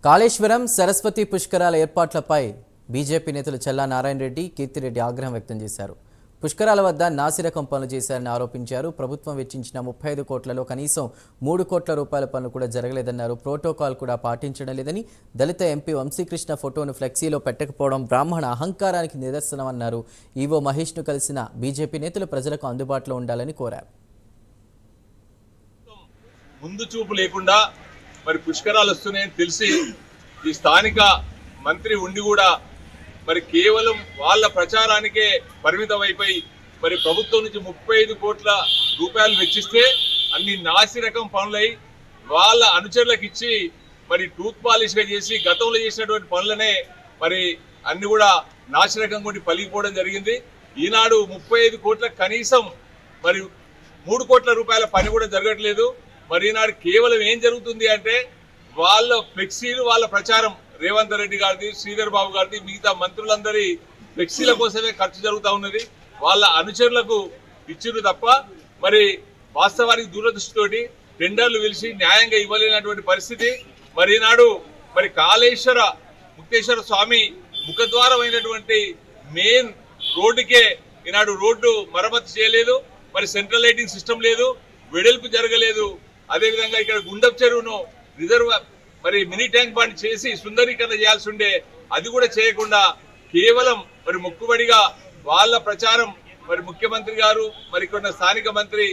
కాళేశ్వరం సరస్వతి పుష్కరాల ఏర్పాట్లపై బీజేపీ నేతలు చల్లా నారాయణ రెడ్డి, కీర్తిరెడ్డి ఆగ్రహం వ్యక్తం చేశారు. పుష్కరాల వద్ద నాసిరకం పనులు చేశారని ఆరోపించారు. ప్రభుత్వం వెచ్చించిన 35 కోట్లలో కనీసం 3 కోట్ల రూపాయల పనులు కూడా జరగలేదన్నారు. ప్రోటోకాల్ కూడా పాటించడం లేదని, దళిత ఎంపీ వంశీకృష్ణ ఫోటోను ఫ్లెక్సీలో పెట్టకపోవడం బ్రాహ్మణ అహంకారానికి నిదర్శనమన్నారు. ఈవో మహేష్ను కలిసిన బీజేపీ నేతలు ప్రజలకు అందుబాటులో ఉండాలని కోరారు. ముందు చూపు లేకుండా మరి పుష్కరాలు వస్తున్నాయని తెలిసి ఈ స్థానిక మంత్రి ఉండి కూడా మరి కేవలం వాళ్ళ ప్రచారానికే పరిమితం అయిపోయి మరి ప్రభుత్వం నుంచి 35 కోట్ల రూపాయలు వెచ్చిస్తే అన్ని నాసి రకం పనులై వాళ్ళ అనుచరులకు ఇచ్చి మరి టూత్ పాలిష్గా చేసి గతంలో చేసినటువంటి పనులనే మరి అన్ని కూడా నాసి రకం కొట్టి పలిగిపోవడం జరిగింది. ఈనాడు 35 కోట్ల కనీసం మరి 3 కోట్ల రూపాయల పని కూడా జరగట్లేదు. మరి ఈనాడు కేవలం ఏం జరుగుతుంది అంటే వాళ్ళ ఫ్లెక్సీలు, వాళ్ళ ప్రచారం, రేవంత్ రెడ్డి గారిది, శ్రీధర్ బాబు గారిది, మిగతా మంత్రులందరి ఫ్లెక్సీల కోసమే ఖర్చు జరుగుతూ ఉన్నది. వాళ్ళ అనుచరులకు ఇచ్చిరు తప్ప మరి వాస్తవానికి దూరదృష్టితోటి టెండర్లు పిలిచి న్యాయంగా ఇవ్వలేనటువంటి పరిస్థితి. మరి ఈనాడు మరి కాళేశ్వర ముక్తేశ్వర స్వామి ముఖద్వారం అయినటువంటి మెయిన్ రోడ్డుకే ఈనాడు రోడ్డు మరమ్మతు చేయలేదు. మరి సెంట్రల్ లైటింగ్ సిస్టమ్ లేదు, వెడల్పు జరగలేదు. అదేవిధంగా ఇక్కడ గుండప్ చెరువును రిజర్వ్ మరి మినీ ట్యాంక్ బండ్ చేసి సుందరీకరణ చేయాల్సి ఉండే, అది కూడా చేయకుండా కేవలం మరి మొక్కుబడిగా వాళ్ళ ప్రచారం, మరి ముఖ్యమంత్రి గారు మరి కొన్న స్థానిక మంత్రి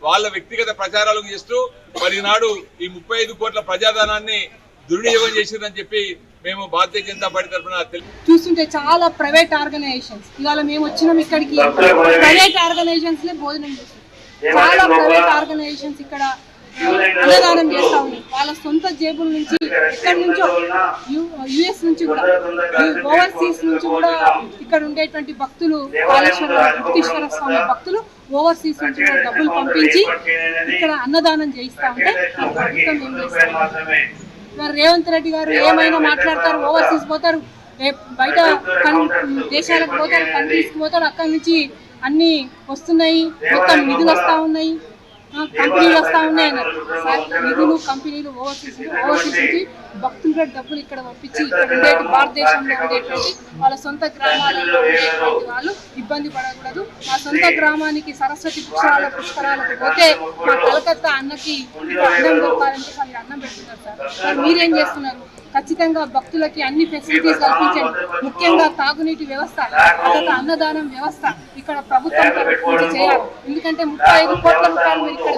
వాళ్ళ వ్యక్తిగత ప్రచారాలకు చేస్తూ మరి నాడు ఈ 35 కోట్ల ప్రజాధనాన్ని దుర్వినియోగం చేసిందని చెప్పి మేము భారతీయ జనతా పార్టీ తరఫున చూస్తుంటే చాలా ప్రైవేట్ ఆర్గనైజేషన్స్ ఇవాళ మేము వచ్చినాం ఇక్కడికి ప్రైవేట్ ఆర్గనైజేషన్స్ భోజనం చేస్తాం. చాలా ప్రైవేట్ ఆర్గనైజేషన్స్ ఇక్కడ అన్నదానం చేస్తా ఉన్నాయి. వాళ్ళ సొంత జేబుల నుంచి, ఎక్కడి నుంచో యుఎస్ నుంచి కూడా, ఓవర్సీస్ నుంచి కూడా ఇక్కడ ఉండేటువంటి భక్తులు, ముక్తేశ్వర స్వామి భక్తులు ఓవర్సీస్ నుంచి కూడా డబ్బులు పంపించి ఇక్కడ అన్నదానం చేయిస్తా ఉంటే ప్రభుత్వం ఏం చేస్తారు? మరి రేవంత్ రెడ్డి గారు ఏమైనా మాట్లాడతారు, ఓవర్సీస్ పోతారు, బయట దేశాలకు పోతారు, కంట్రీస్కి పోతారు, అక్కడి నుంచి అన్ని వస్తున్నాయి, మొత్తం నిధులు వస్తూ ఉన్నాయి, కంపెనీలు వస్తూ ఉన్నాయి అన్నారు. నిధులు, కంపెనీలు ఓవర్సీస్ నుంచి భక్తులుగా డబ్బులు ఇక్కడ పంపించి ఇక్కడ ఉండేటి భారతదేశంలో ఉండేటువంటి వాళ్ళ సొంత గ్రామాలలో ఉండేటువంటి వాళ్ళు ఇబ్బంది పడకూడదు. మా సొంత గ్రామానికి సరస్వతి పుష్కరాలకు పోతే మా కలకత్తా అన్నకి అన్నం దొరకాలంటే వాళ్ళు అన్నం పెడుతున్నారు సార్. మీరేం చేస్తున్నారు? ఖచ్చితంగా భక్తులకి అన్ని ఫెసిలిటీస్ కల్పించండి. ముఖ్యంగా తాగునీటి వ్యవస్థ, అన్నదానం వ్యవస్థ ఇక్కడ ప్రభుత్వం తరఫు నుంచి చేయాలి. ఎందుకంటే 35 కోట్ల రూపాయలు ఇక్కడ